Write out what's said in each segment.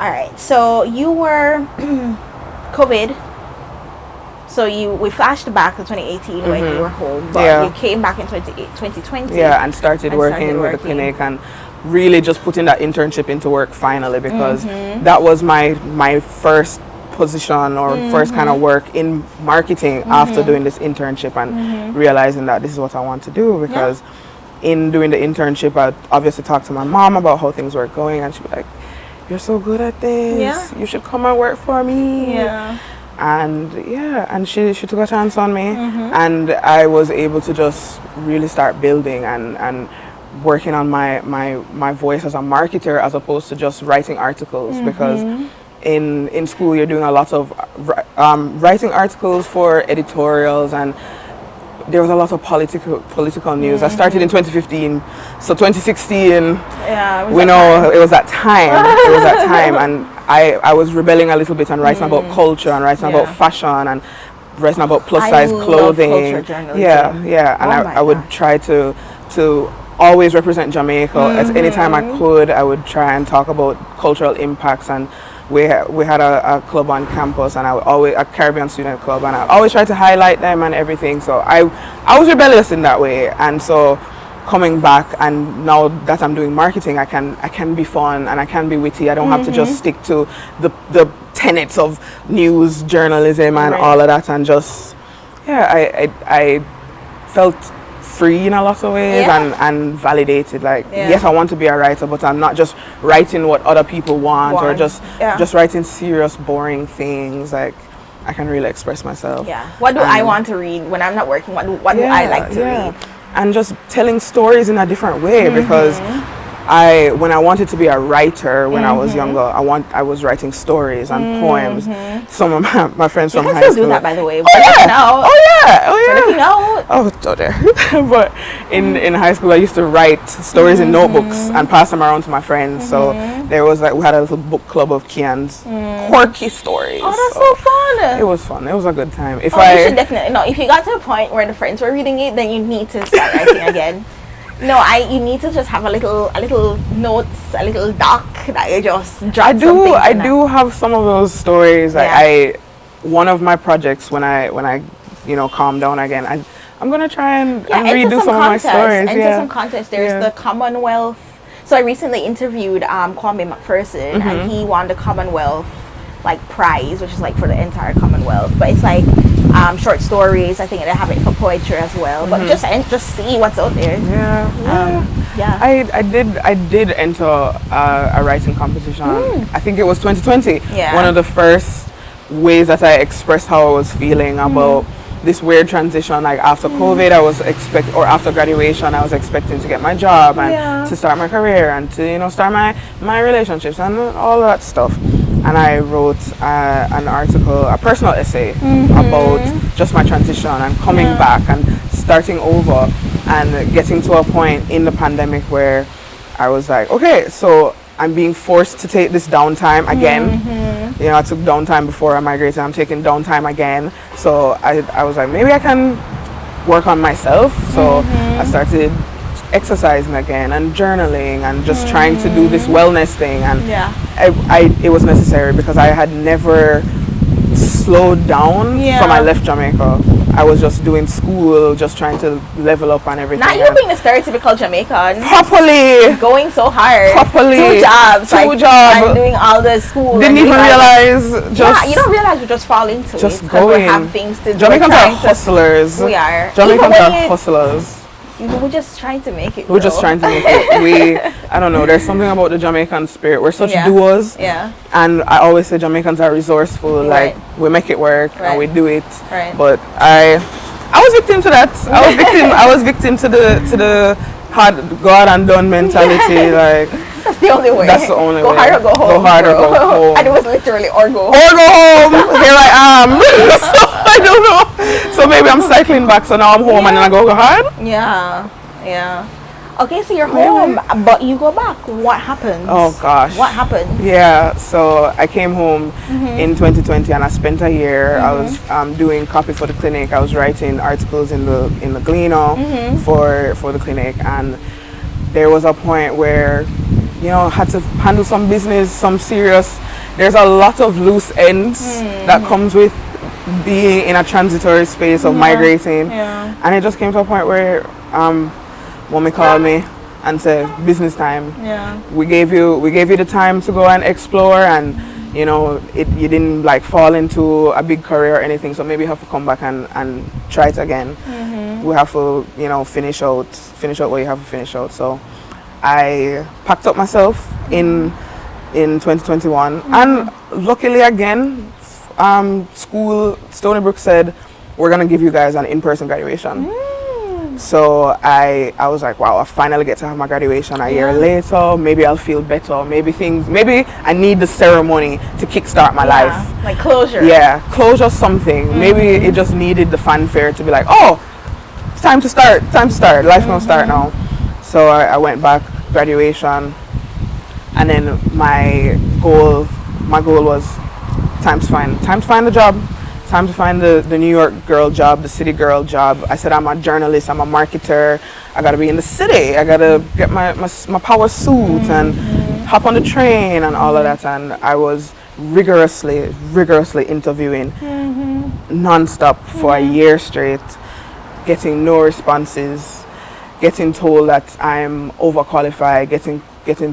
All right. So you were COVID. So we flashed back to 2018 when you were home, but you came back in 2020. Yeah, and started working with the clinic and really just putting that internship into work finally, because that was my first position or first kind of work in marketing after doing this internship and realizing that this is what I want to do, because in doing the internship I obviously talked to my mom about how things were going, and she'd be like, "You're so good at this, you should come and work for me." And she took a chance on me, and I was able to just really start building and working on my voice as a marketer, as opposed to just writing articles, because in school you're doing a lot of writing articles for editorials, and there was a lot of political news. I started in 2015, so 2016 we know it was that time. And I was rebelling a little bit and writing about culture and writing about fashion and writing about plus size clothing. And I would try to always represent Jamaica. At any time I could, I would try and talk about cultural impacts. And we had a club on campus, and a Caribbean student club, and I always tried to highlight them and everything. So I was rebellious in that way. And so coming back, and now that I'm doing marketing, I can be fun and I can be witty. I don't have to just stick to the tenets of news journalism and all of that, and just I felt free in a lot of ways and validated. Like yes, I want to be a writer, but I'm not just writing what other people want or just writing serious boring things. Like I can really express myself. What do I want to read when I'm not working? What do I like to read? And just telling stories in a different way, because when I wanted to be a writer when I was younger, I was writing stories and poems. Some of my friends from high school. You can still do that, by the way. But in high school, I used to write stories in notebooks and pass them around to my friends. So there was we had a little book club of Kian's quirky stories. Oh, that's so fun! It was fun. It was a good time. You should definitely if you got to a point where the friends were reading it, then you need to start writing again. You need to just have a little notes, a little doc that you just jot something. I do have some of those stories. One of my projects when I calm down again, I'm gonna try and redo some of my stories. Enter some contests. There's the Commonwealth. So I recently interviewed Kwame McPherson, and he won the Commonwealth prize, which is for the entire Commonwealth. But it's short stories. I think they have it for poetry as well. But just see what's out there. I did enter a writing competition. I think it was 2020. One of the first ways that I expressed how I was feeling about this weird transition. After COVID, or after graduation, I was expecting to get my job and to start my career and to start my relationships and all that stuff. And I wrote an article, a personal essay about just my transition and coming back and starting over, and getting to a point in the pandemic where I was like, okay, so I'm being forced to take this downtime again. I took downtime before I migrated. I'm taking downtime again. So I was like, maybe I can work on myself. So I started exercising again and journaling and just trying to do this wellness thing, and it was necessary because I had never slowed down from I left Jamaica. I was just doing school, just trying to level up and everything. Not you being the stereotypical Jamaican. Properly. Going so hard. Properly. Two jobs. And doing all the school. Didn't even realize. You don't realize you just fall into just it. Going. We have things to do. Jamaicans are hustlers. We are. Jamaicans are hustlers. We're just trying to make it. We're just trying to make it. I don't know. There's something about the Jamaican spirit. We're such doers. And I always say Jamaicans are resourceful. We make it work and we do it. But I was victim to that. I was victim to the hard God and done mentality. That's the only way. That's the only way. Go hard or go home. Go hard or go home. And it was literally or go home. Or go home. Here I am. So I don't know. So maybe I'm cycling back. So now I'm home and then I go hard. Yeah. Okay, so you're home, but you go back. What happened? Oh gosh. What happened? Yeah. So I came home in 2020 and I spent a year. I was doing copy for the clinic. I was writing articles in the Glino for the clinic, and there was a point where had to handle some business, some serious. There's a lot of loose ends that comes with being in a transitory space of migrating. Yeah. And it just came to a point where mommy called me and said, business time. Yeah. We gave you the time to go and explore, and you didn't like fall into a big career or anything, so maybe you have to come back and try it again. We have to finish out what you have to finish out. So I packed up myself in 2021, and luckily again, school Stony Brook said, we're gonna give you guys an in-person graduation. So I was like, wow, I finally get to have my graduation a year later. Maybe I'll feel better. Maybe I need the ceremony to kickstart my life. Like closure. Yeah, closure something. Maybe it just needed the fanfare to be like, oh, it's time to start. Life's gonna start now. So I went back, graduation, and then my goal was time to find a job. Time to find the New York girl job, the city girl job. I said, I'm a journalist, I'm a marketer. I gotta be in the city. I gotta get my power suit and hop on the train and all of that. And I was rigorously interviewing non-stop for a year straight, getting no responses, getting told that I'm overqualified, getting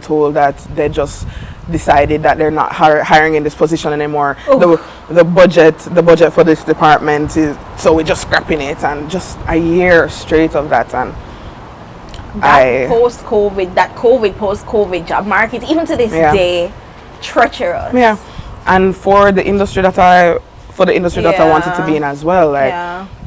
told that they just decided that they're not hiring in this position anymore. The budget for this department is, so we're just scrapping it, and just a year straight of that. And post-COVID job market, even to this day, treacherous. Yeah, and for the industry that I wanted to be in as well,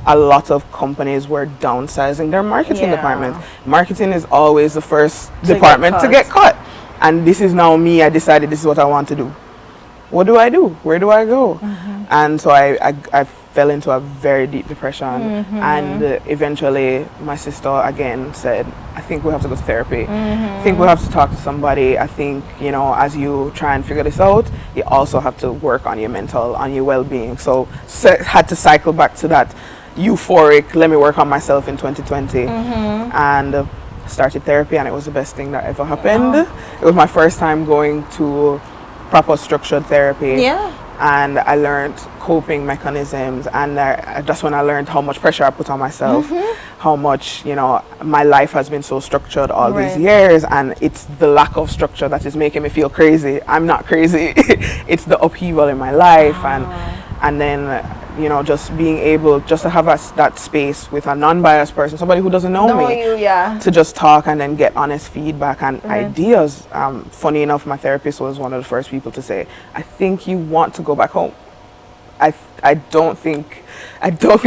a lot of companies were downsizing their marketing department. Marketing is always the first department to get cut. And this is now me. I decided this is what I want to do. What do I do? Where do I go? And so I fell into a very deep depression. And eventually my sister again said, I think we have to go to therapy. I think we have to talk to somebody. I think, as you try and figure this out, you also have to work on your mental, on your well-being. So had to cycle back to that euphoric, let me work on myself in 2020. And started therapy, and it was the best thing that ever happened. It was my first time going to proper structured therapy. And I learned coping mechanisms, and that's when I learned how much pressure I put on myself, how much my life has been so structured all these years, and it's the lack of structure that is making me feel crazy. I'm not crazy. It's the upheaval in my life. And then just being able just to have that space with a non-biased person, somebody who doesn't know me, to just talk and then get honest feedback and ideas. Funny enough, my therapist was one of the first people to say, I think you want to go back home. I don't think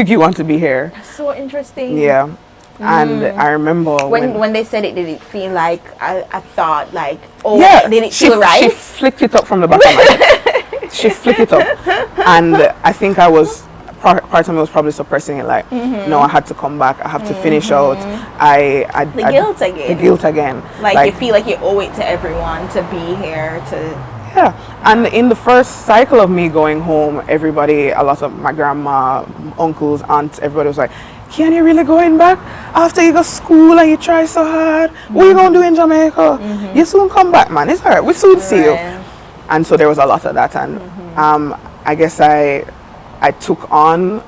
you want to be here. That's so interesting. Yeah. And I remember when they said it, did it feel like I thought like, did it feel right? She flicked it up from the bottom. She flicked it up, and I think part of me was probably suppressing it, like, no, I had to come back, I have to finish out. The guilt again. Like you feel like you owe it to everyone to be here, and in the first cycle of me going home, everybody, a lot of my grandma, uncles, aunts, everybody was like, can you really going back after you go school and you try so hard? What are you gonna do in Jamaica? You soon come back, man, it's alright, we soon see you. And so there was a lot of that, and I guess I took it on,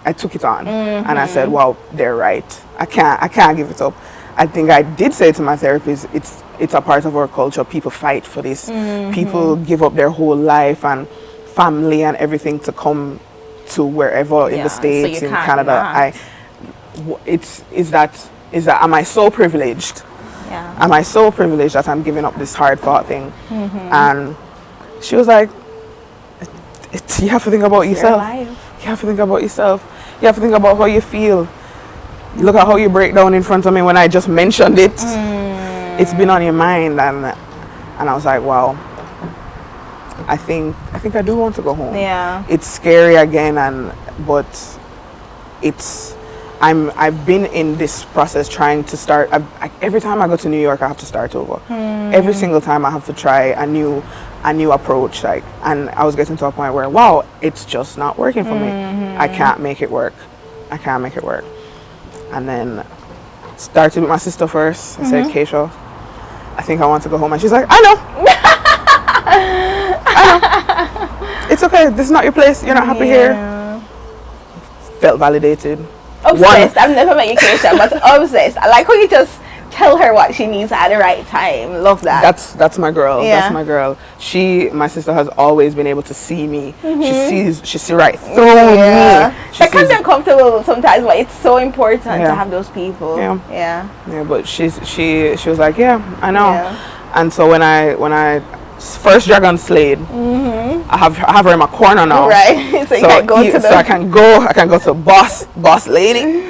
and I said, wow, they're right. I can't give it up. I think I did say to my therapist, it's a part of our culture. People fight for this. People give up their whole life and family and everything to come to wherever in the States, in Canada. Is that am I so privileged? Am I so privileged that I'm giving up this hard thought thing? And she was like, you have to think about yourself. You have to think about yourself. You have to think about how you feel. Look at how you break down in front of me when I just mentioned it. It's been on your mind, and I was like, wow, I think I do want to go home. It's scary again, but I've been in this process trying to start. Every time I go to New York, I have to start over. Every single time I have to try a new approach. And I was getting to a point where, wow, it's just not working for me. I can't make it work. And then started with my sister first. I said, Keisha, I think I want to go home. And she's like, I know. It's okay. This is not your place. You're not happy here. Felt validated. Obsessed. I've never met you, Keisha, but obsessed. I like how you just tell her what she needs at the right time. Love that. That's my girl. That's my girl. My sister has always been able to see me. She sees right through me. That can be uncomfortable sometimes, but it's so important to have those people. Yeah, but she was like, yeah, I know. And so when I first dragon slayed, I have her in my corner now. Right. So you can go to so I can go to boss lady.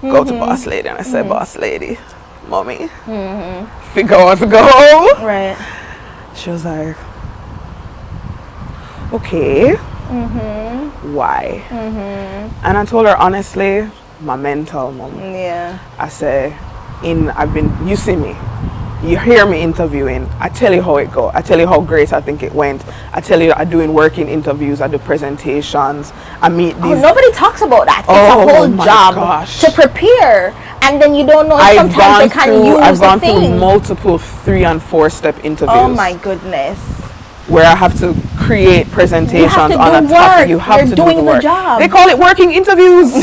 Go to boss lady, and I said, boss lady, mommy, think I want to go home. Right. She was like, okay. Why? And I told her honestly, my mental mom. Yeah. I say, you see me. You hear me interviewing. I tell you how it go. I tell you how great I think it went. I tell you I'm doing working interviews. I do presentations. I meet these. Oh, nobody talks about that. It's a whole job to prepare, and then you don't know if sometimes they can use the thing. I've gone through multiple 3- and 4-step interviews. Oh my goodness. Where I have to create presentations on a topic. You have to do the work. Job. They call it working interviews.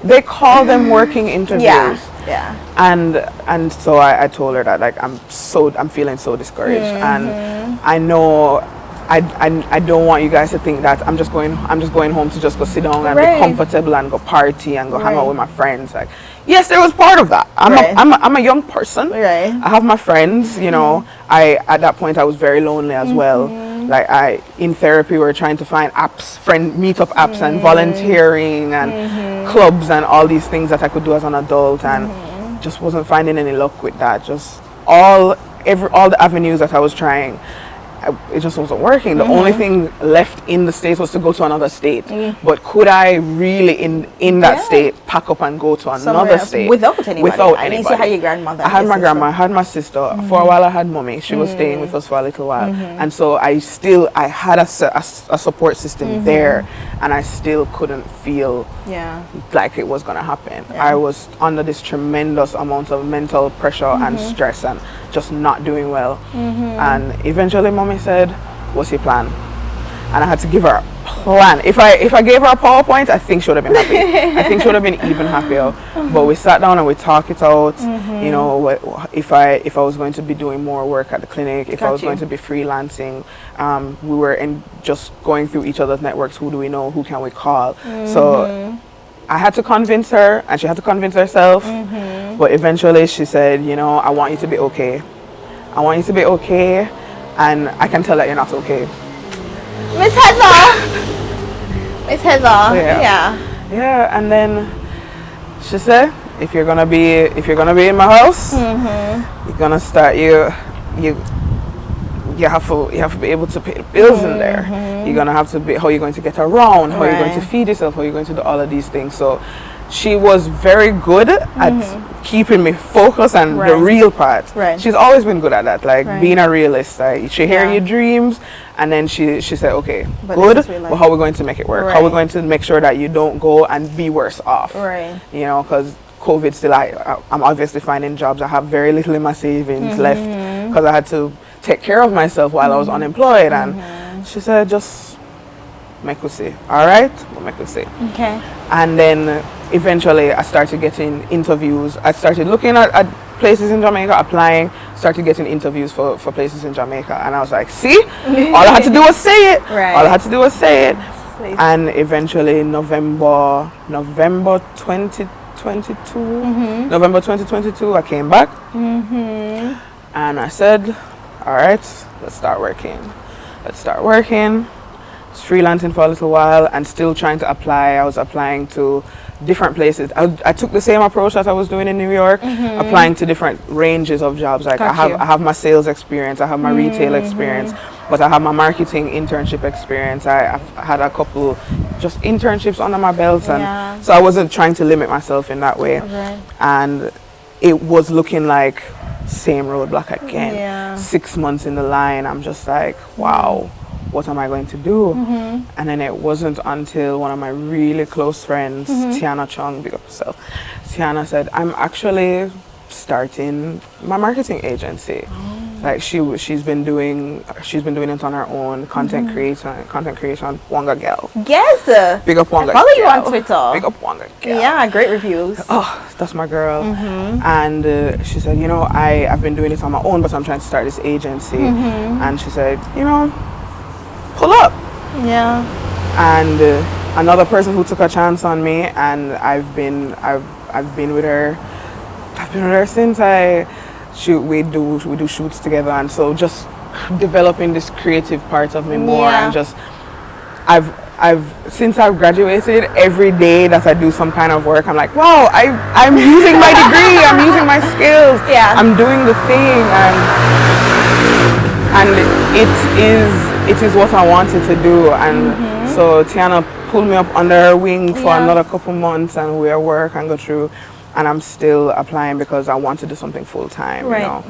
They call them working interviews. Yeah. And so I told her that like I'm feeling so discouraged, and I know I don't want you guys to think that I'm just going home to just go sit down and be comfortable and go party and go hang out with my friends. Like, yes, there was part of that. I'm a young person. Right. I have my friends, you know. At that point I was very lonely as well. Like in therapy we were trying to find meetup apps and volunteering and clubs and all these things that I could do as an adult, and just wasn't finding any luck with that. Just all the avenues that I was trying, it just wasn't working. The only thing left in the States was to go to another state. But could I really in that state pack up and go to another state without anybody? At least you had your grandmother. I had my grandma, I had my sister. For a while I had mommy. She was staying with us for a little while. And so I had a support system there, and I still couldn't feel like it was going to happen. I was under this tremendous amount of mental pressure and stress and just not doing well. And eventually mommy said, what's your plan? And I had to give her a plan. If I gave her a PowerPoint, I think she would have been happy. I think she would have been even happier. But we sat down and we talked it out. You know, if I was going to be doing more work at the clinic, if I was going to be freelancing. We were just going through each other's networks. Who do we know? Who can we call? So I had to convince her, and she had to convince herself. But eventually she said, you know, I want you to be okay. I want you to be okay. And I can tell that you're not okay. Miss Heather. Miss Heather. Yeah, and then she said, if you're gonna be in my house, you're gonna start you have to be able to pay the bills in there. You're gonna have to be how you're going to get around, how you're going to feed yourself, how you're going to do all of these things. So she was very good at keeping me focused and the real part. She's always been good at that, like being a realist. She hear your dreams, and then she said, okay, good, but how are we going to make it work? How are we going to make sure that you don't go and be worse off? You know, because COVID still, I'm obviously finding jobs. I have very little in my savings left because I had to take care of myself while I was unemployed. And she said, just make us see. All right, we'll make us see. Okay. And then eventually I started getting interviews. I started looking at places in Jamaica, applying, started getting interviews for places in Jamaica. And I was like, see, all I had to do was say it. All I had to do was say it. And eventually November 2022, November 2022, I came back. And I said, all right, let's start working. I was freelancing for a little while and still trying to apply. I was applying to different places. I took the same approach that I was doing in New York, applying to different ranges of jobs. Like I have my sales experience, I have my retail experience, but I have my marketing internship experience. I had a couple just internships under my belt, and so I wasn't trying to limit myself in that way. And it was looking like same roadblock again. 6 months in the line, I'm just like, wow, what am I going to do? And then it wasn't until one of my really close friends, Tiana Chung, big up herself, Tiana said, I'm actually starting my marketing agency. Like she's been doing it on her own, content creation, Wanga Girl. Yes. Big up Wanga. I follow you Girl. on Twitter. Big up Wanga Girl. Yeah, great reviews. Oh, that's my girl. And she said, you know, I've been doing it on my own, but I'm trying to start this agency. And she said, you know, pull up. Yeah. And another person who took a chance on me, and I've been with her. I've been with her since we do shoots together, and so just developing this creative part of me more, and just since I've graduated, every day that I do some kind of work, I'm like, wow, I'm using my degree, I'm using my skills, I'm doing the thing, and it is what I wanted to do. And so Tiana pulled me up under her wing for another couple months, and we work and go through. And I'm still applying because I want to do something full time, you know.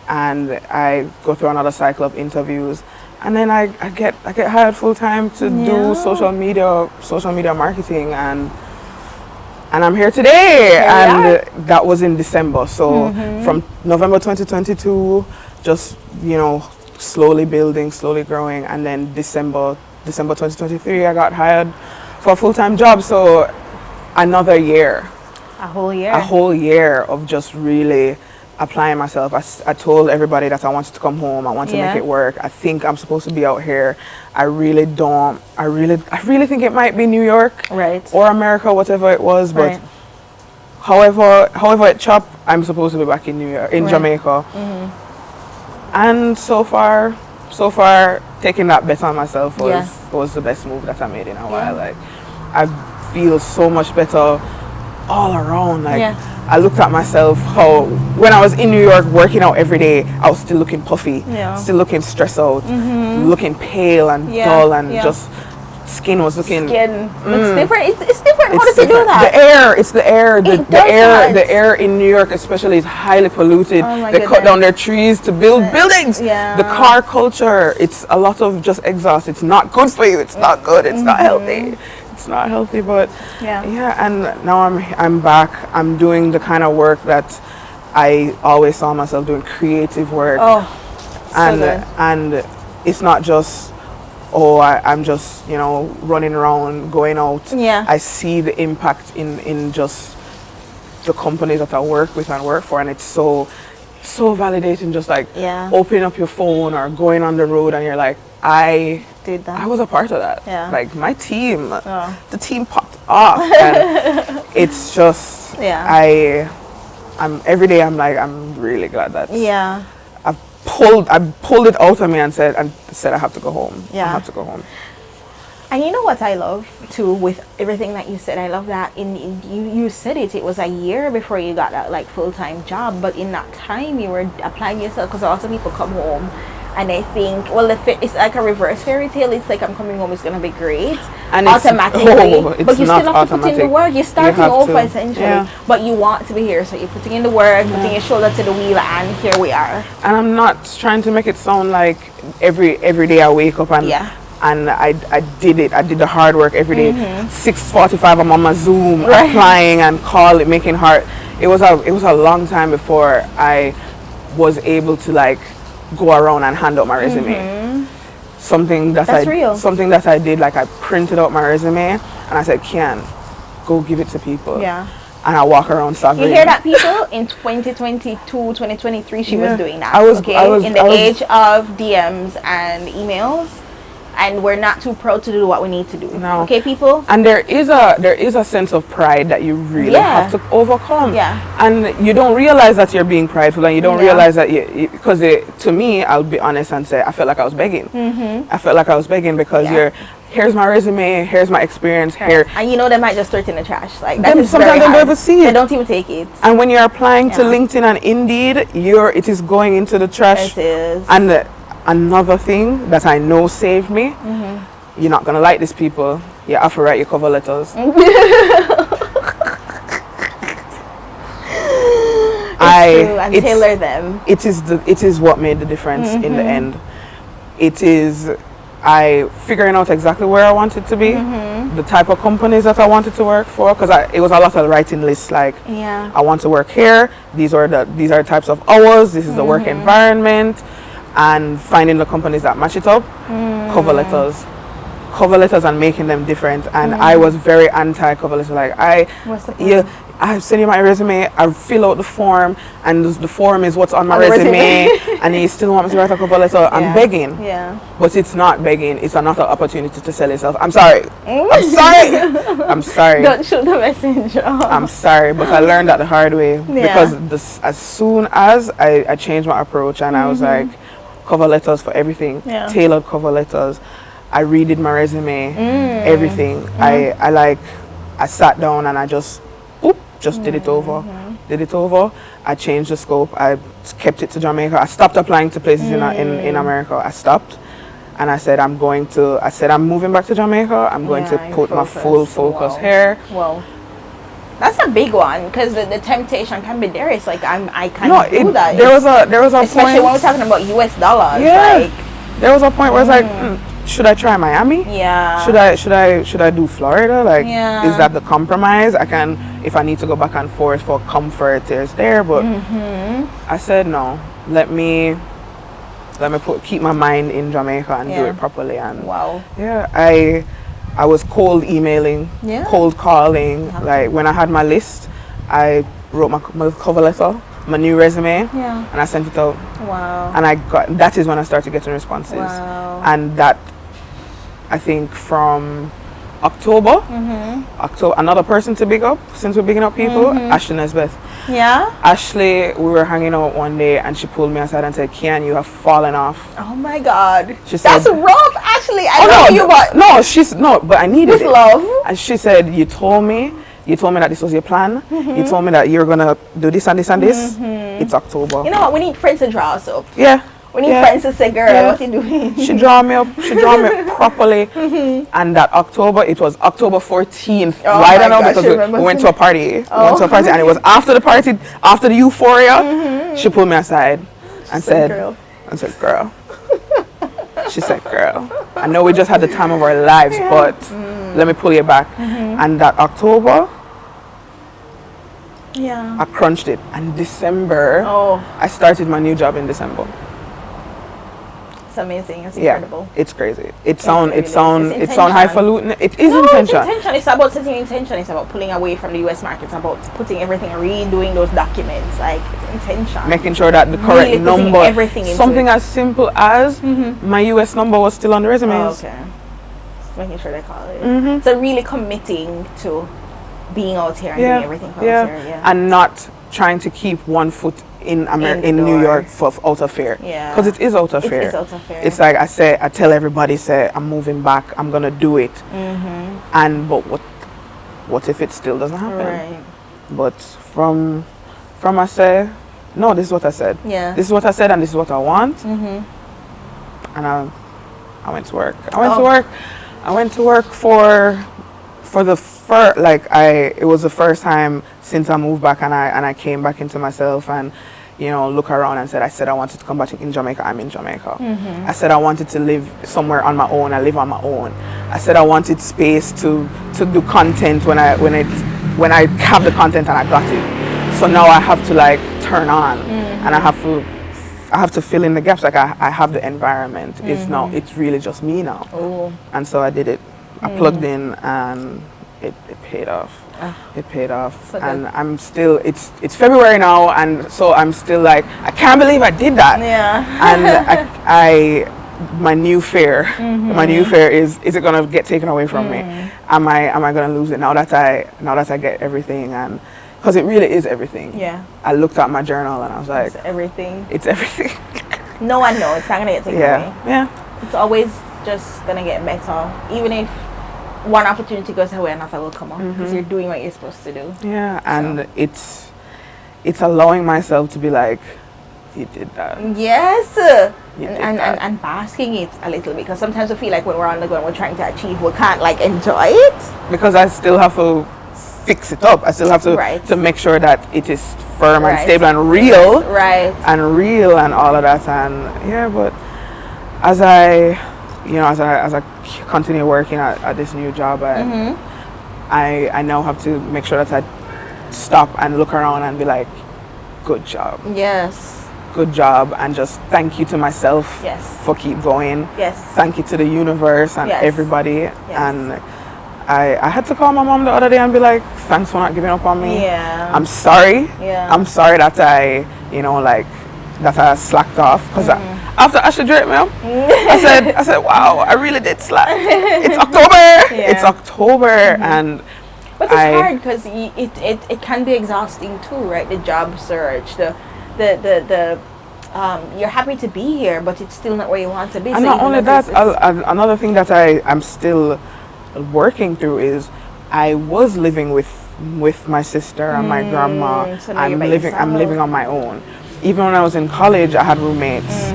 And I go through another cycle of interviews, and then I get hired full time to do social media marketing, and I'm here today. That was in December. So from November 2022, just, you know, slowly building, slowly growing, and then December 2023, I got hired for a full time job. So another year. A whole year of just really applying myself. I told everybody that I wanted to come home. I want to make it work. I think I'm supposed to be out here. I really think it might be New York, or America, whatever it was. But however it chopped, I'm supposed to be back in New York, in Jamaica. And so far, taking that bet on myself was the best move that I made in a while. Like, I feel so much better all around. Like, I looked at myself, how when I was in New York working out every day, I was still looking puffy, still looking stressed out, looking pale and dull, and just skin was looking looks different. It's different. How does it do that? The air in New York especially is highly polluted. They cut down their trees to build buildings. The car culture, it's a lot of just exhaust. It's not good for you. It's not good. It's not healthy. It's not healthy, but and now I'm back. I'm doing the kind of work that I always saw myself doing, creative work. And it's not just I'm just, you know, running around, going out. I see the impact in just the companies that I work with and work for, and it's so validating. Just like opening up your phone or going on the road, and you're like, I did that. I was a part of that. Like my team, the team popped off, and it's just I'm every day. I'm like, I'm really glad that I pulled it out of me and said I have to go home. I have to go home. And you know what I love too with everything that you said? I love that you said it was a year before you got that like full-time job, but in that time you were applying yourself, because lots of people come home and they think, well, it's like a reverse fairy tale. It's like, I'm coming home, it's gonna be great, and automatically, but you still have to put in the work. You're starting over essentially, but you want to be here, so you're putting in the work, putting your shoulder to the wheel, and here we are. And I'm not trying to make it sound like every day I wake up and I did it. I did the hard work every day. 6:45, I'm on my Zoom, applying and making hard. It was a long time before I was able to like go around and hand out my resume. Something that I did, like I printed out my resume and I said, Kian, go give it to people. And I walk around staggering. You hear that, people? In 2022, 2023, she was doing that. In the age of DMs and emails. And we're not too proud to do what we need to do. No. Okay, people? And there is a sense of pride that you really have to overcome. And you don't realize that you're being prideful, and you don't realize that because to me, I'll be honest and say, I felt like I was begging. I felt like I was begging because here's my resume, here's my experience, here. And you know, they might just throw it in the trash. Like sometimes they don't even see it. They don't even take it. And when you're applying to LinkedIn and Indeed, it is going into the trash. It is. And another thing that I know saved me, you're not gonna like this, people. You have to write your cover letters. And tailor them. It is what made the difference in the end. It is figuring out exactly where I want it to be, the type of companies that I wanted to work for, because it was a lot of writing lists like, I want to work here, these are types of hours, this is the work environment, and finding the companies that match it up. Cover letters and making them different, and I was very anti cover letter. Like What's the point? I send you my resume, I fill out the form, and the form is what's on my resume, and you still want me to write a cover letter. I'm begging. Yeah. But it's not begging, it's another opportunity to sell yourself. I'm sorry. I'm sorry. I'm sorry. Don't shoot the messenger. I'm sorry, but I learned that the hard way. Because as soon as I changed my approach, and I was like, cover letters for everything, tailored cover letters. I redid my resume, everything. I sat down and I just did it over. I changed the scope. I kept it to Jamaica. I stopped applying to places in America. I stopped, and I said I'm moving back to Jamaica. I'm going to put my full focus here. Well, that's a big one, because the temptation can be there. It's like I can't do that. There was a especially point, when we're talking about US dollars. Yeah. Like, there was a point where it's like, should I try Miami? Yeah. Should I do Florida? Like, is that the compromise? I can, if I need to go back and forth for comfort, there's there. But I said no. Let me keep my mind in Jamaica and do it properly. And I was cold emailing, cold calling. Like, when I had my list, I wrote my cover letter, my new resume, and I sent it out. Wow. And that is when I started getting responses. Wow. And that, I think, from October, another person to big up, since we're bigging up people, Ashley Nesbeth. Yeah? Ashley, we were hanging out one day and she pulled me aside and said, Kian, you have fallen off. Oh my God. She said, that's rough, Ashley. I love you, but but I needed with it. love. And she said, you told me that this was your plan. You told me that you're going to do this and this and this. It's October. You know what? We need friends to draw us up. Yeah. We need friends to say, girl, what are you doing? She draw me up. She draw me properly. And that October, it was October 14th. Why don't know? Because we went to a party. And it was after the party, after the euphoria. She pulled me aside and said, girl. She said, girl, I know we just had the time of our lives, but let me pull you back. And that October, I crunched it. And December, I started my new job in December. It's amazing. It's incredible. It's crazy. It sound highfalutin. It is intention. It's intention. It's about setting intention. It's about pulling away from the US market. It's about putting everything, redoing those documents. Like, it's intention. Making sure that the correct really number. Everything into something as simple as my US number was still on the resumes. Okay. Just making sure they call it. So really committing to being out here and doing everything out here. And not trying to keep one foot in New York out of fear. Because it is out of fear. It is out of fear. It's like I tell everybody, I'm moving back, I'm gonna do it. But what if it still doesn't happen? Right. But from I say, no, this is what I said. Yeah. This is what I said and this is what I want. And I went to work. I went to work for the first, it was the first time since I moved back and I came back into myself and, look around and I said I wanted to come back in Jamaica. I'm in Jamaica. I said I wanted to live somewhere on my own. I live on my own. I said I wanted space to do content when I have the content and I got it. So now I have to turn on and I have to fill in the gaps. I have the environment. It's really just me now. Oh. And so I did it. I plugged in and it paid off. It paid off. So and I'm still, it's February now, and so I'm still I can't believe I did that. And my new fear is it gonna get taken away from me? Am I gonna lose it now that I get everything? And because it really is everything. Yeah. I looked at my journal and I was like, it's everything. No one knows. It's not gonna get taken away. Yeah. It's always just gonna get better, even if one opportunity goes away, another will come up because you're doing what you're supposed to do. Yeah, and it's allowing myself to be like, you did that. Yes, and basking it a little bit, because sometimes we feel like when we're on the go and we're trying to achieve, we can't enjoy it because I still have to fix it up. I still have to make sure that it is firm and stable and real, and all of that. And but as I you know, as I continue working at this new job, I now have to make sure that I stop and look around and be like, good job. Yes. Good job, and just thank you to myself for keep going. Yes. Thank you to the universe and everybody. Yes. And I had to call my mom the other day and be like, thanks for not giving up on me. Yeah. I'm sorry. Yeah. I'm sorry that I, you know, like, that I slacked off. Because after Ashley draped me up, I said, wow, I really did slack. It's October. Yeah. It's October. And but it's hard because it can be exhausting too, right? The job search, the you're happy to be here, but it's still not where you want to be. And so not only that, another thing that I'm still working through is I was living with my sister and my grandma. So I'm living on my own. Even when I was in college, I had roommates.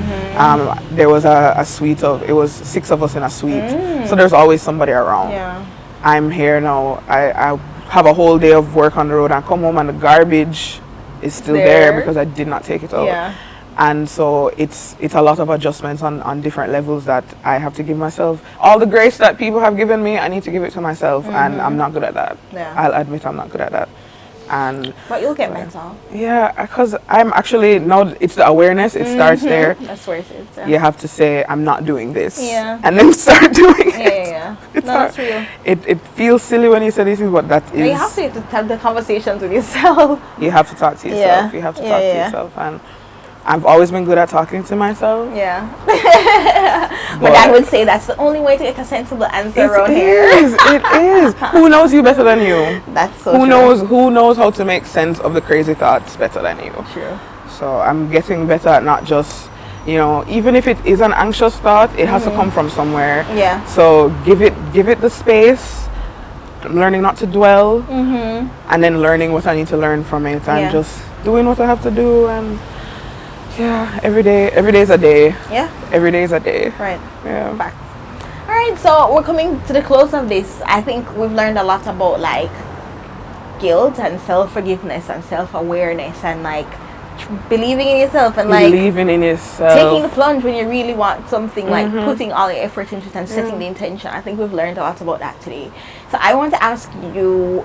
There was a suite it was 6 of us in a suite. So there's always somebody around. Yeah. I'm here now. I have a whole day of work on the road and come home and the garbage is still there because I did not take it out. Yeah. And so it's a lot of adjustments on different levels that I have to give myself. All the grace that people have given me, I need to give it to myself, and I'm not good at that. Yeah. I'll admit I'm not good at that. But you'll get mental. Yeah, because I'm actually, now it's the awareness, it starts there. That's where it is. Yeah. You have to say, I'm not doing this. Yeah. And then start doing it. Yeah. That's real. It feels silly when you say this is what that is. You have to have the conversations with yourself. You have to talk to yourself. You have to talk to yourself. And I've always been good at talking to myself. Yeah. But I would say that's the only way to get a sensible answer around here. It is. Who knows you better than you? That's so true. Who knows how to make sense of the crazy thoughts better than you? True. So I'm getting better at not just, you know, even if it is an anxious thought, it has to come from somewhere. Yeah. So give it the space, learning not to dwell, and then learning what I need to learn from it, and just doing what I have to do. And yeah, every day is a day. Yeah. Every day is a day. Right. Yeah. Fact. All right, so we're coming to the close of this. I think we've learned a lot about like guilt and self-forgiveness and self-awareness and like believing in yourself and like believing in yourself, taking the plunge when you really want something, like putting all your effort into it and setting the intention. I think we've learned a lot about that today. So I want to ask you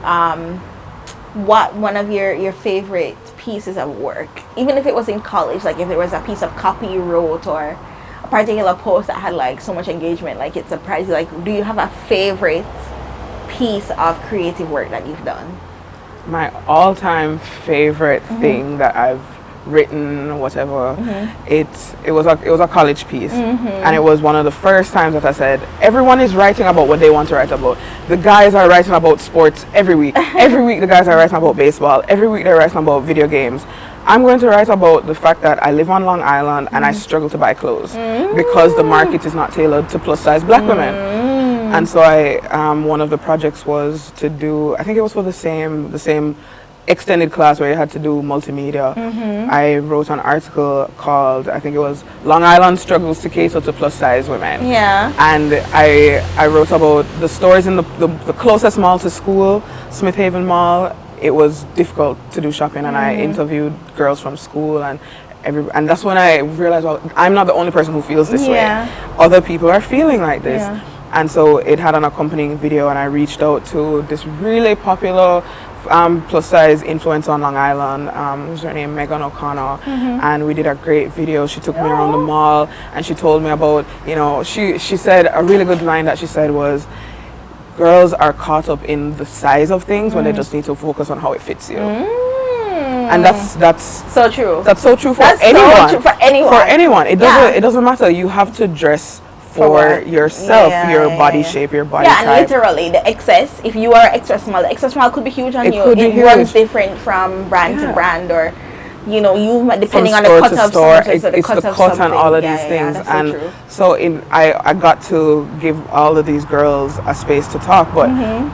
what one of your favorite pieces of work, even if it was in college, like if there was a piece of copy you wrote or a particular post that had like so much engagement, like it surprised you, like do you have a favorite piece of creative work that you've done? My all-time favorite thing that I've written, whatever, it was a college piece, and it was one of the first times that I said, everyone is writing about what they want to write about. The guys are writing about sports every week. Every week the guys are writing about baseball. Every week they're writing about video games. I'm going to write about the fact that I live on Long Island and I struggle to buy clothes because the market is not tailored to plus size black women. And so one of the projects was to do, I think it was for the same extended class where you had to do multimedia. I wrote an article called, I think it was Long Island Struggles to Cater to Plus Size Women. Yeah. And I wrote about the stores in the closest mall to school, Smith Haven Mall. It was difficult to do shopping, and I interviewed girls from school, and that's when I realized, well, I'm not the only person who feels this way. Other people are feeling like this. And so it had an accompanying video, and I reached out to this really popular plus size influencer on Long Island, who's her name, Megan O'Connor, and we did a great video. She took me around the mall and she told me about, you know, she said a really good line that she said was, girls are caught up in the size of things when they just need to focus on how it fits you. And that's so true. That's so true for anyone. So true for anyone. For anyone. It doesn't matter. You have to dress for yourself, your body shape, your body type. And literally the excess, if you are extra small, the extra small could be huge on you. It runs different from brand to brand, or you know, depending on the cut of store, it's the cut and all of these things. And so I got to give all of these girls a space to talk, but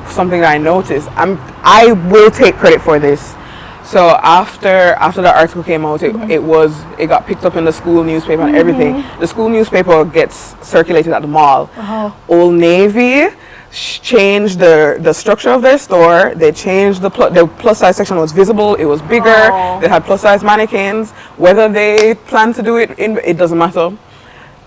something that I noticed, I will take credit for this. So after the article came out, it got picked up in the school newspaper and everything. The school newspaper gets circulated at the mall. Old Navy changed the structure of their store. They changed the plus size section was visible. It was bigger. They had plus size mannequins. Whether they plan to do it, it doesn't matter.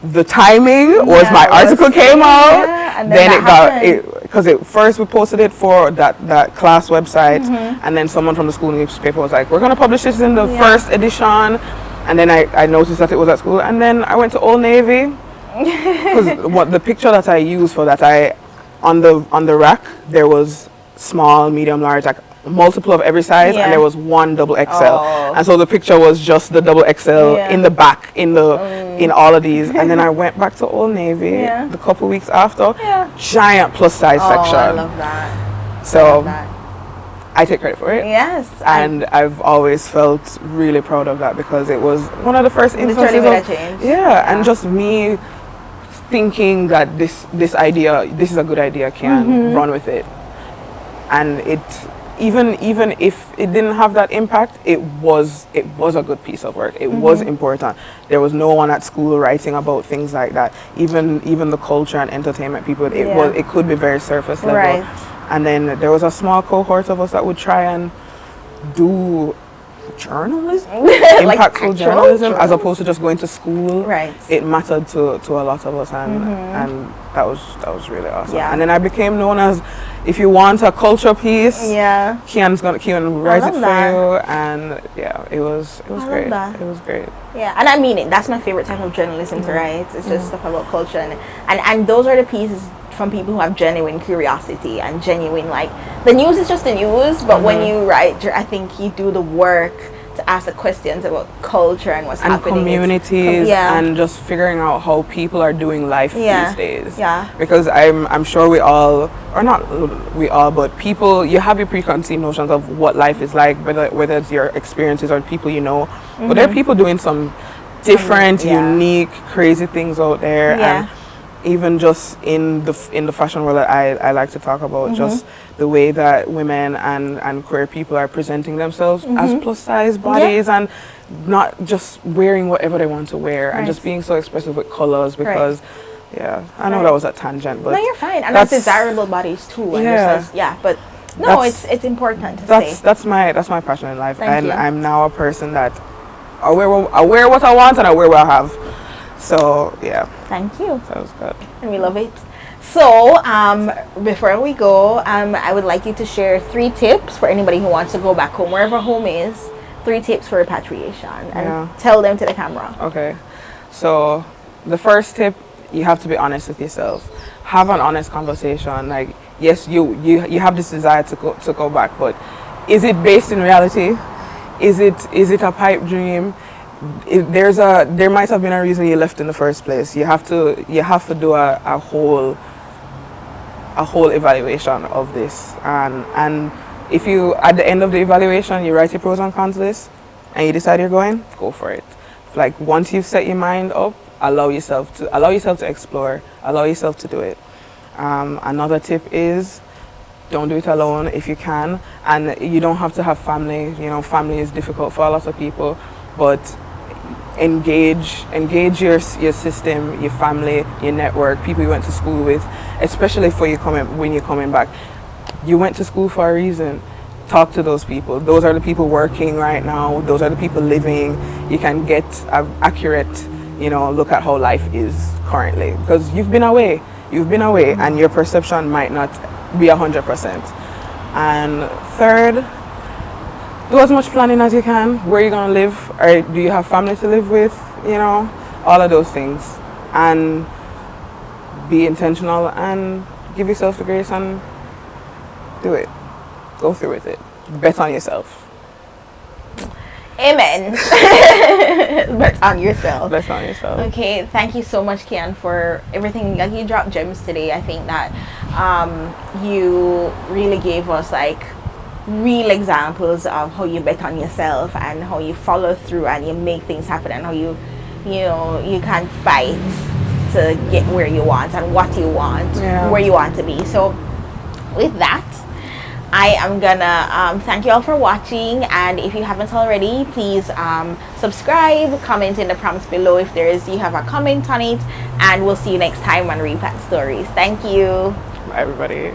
the timing was my article came out, and then it got it because it first we posted it for that class website, and then someone from the school newspaper was like, we're gonna publish this in the first edition, and then I noticed that it was at school, and then I went to Old Navy because what the picture that I used for that on the rack there was small, medium, large, like multiple of every size, and there was one double XL, and so the picture was just the double XL in the back in all of these, and then I went back to Old Navy the couple weeks after, giant plus size section. I love that. So I take credit for it. Yes, and I've always felt really proud of that because it was one of the first instances of and just me thinking that this is a good idea, can run with it, and it. Even if it didn't have that impact, it was a good piece of work. It was important. There was no one at school writing about things like that. Even the culture and entertainment people, it could be very surface level. Right. And then there was a small cohort of us that would try and do journalism, impactful journalism, as opposed to just going to school. Right. It mattered to a lot of us, and that was really awesome. Yeah. And then I became known as, if you want a culture piece, Kian's gonna write it for you, and it was great. It was great. Yeah, and I mean it. That's my favorite type of journalism to write. It's just stuff about culture, and those are the pieces from people who have genuine curiosity and genuine, like, the news is just the news, but when you write, I think you do the work to ask the questions about culture and what's happening. And communities, and just figuring out how people are doing life these days. Yeah. Because I'm sure we all, or not we all, but people, you have your preconceived notions of what life is like, whether it's your experiences or people you know. But there are people doing some different, unique, crazy things out there. And even just in the fashion world that I like to talk about, just the way that women and queer people are presenting themselves as plus size bodies, and not just wearing whatever they want to wear, and just being so expressive with colors, because I know that was a tangent, but no, you're fine. And that's desirable bodies too, and but no, it's important to say. That's my passion in life. And I'm now a person that I wear what I want, and I wear what I have. So thank you. That was good, and we love it. So before we go, I would like you to share 3 tips for anybody who wants to go back home, wherever home is. 3 tips for repatriation, and tell them to the camera. Okay, so the first tip, you have to be honest with yourself. Have an honest conversation. Like, yes, you have this desire to go back, but is it based in reality? Is it a pipe dream? There might have been a reason you left in the first place. You have to do a whole evaluation of this, and if you, at the end of the evaluation, you write your pros and cons list and you decide you're going, go for it. Like, once you've set your mind up, allow yourself to explore, allow yourself to do it. Another tip is, don't do it alone if you can, and you don't have to have family. You know, family is difficult for a lot of people, but engage your system, your family, your network, people you went to school with, especially when you're coming back. You went to school for a reason. Talk to those people. Those are the people working right now. Those are the people living. You can get an accurate, look at how life is currently, because you've been away, and your perception might not be 100%. And third, do as much planning as you can. Where you're gonna live, or do you have family to live with? All of those things, and be intentional and give yourself the grace and do it. Go through with it. Bet on yourself. Amen. Bet on yourself. Bet on yourself. Okay, thank you so much, Kian, for everything. Like, you dropped gems today. I think that you really gave us real examples of how you bet on yourself and how you follow through and you make things happen, and how you can fight to get where you want and what you want, where you want to be. So with that, I am gonna thank you all for watching, and if you haven't already, please subscribe, comment in the prompts below if you have a comment on it, and we'll see you next time on Repat Stories. Thank you. Bye, everybody.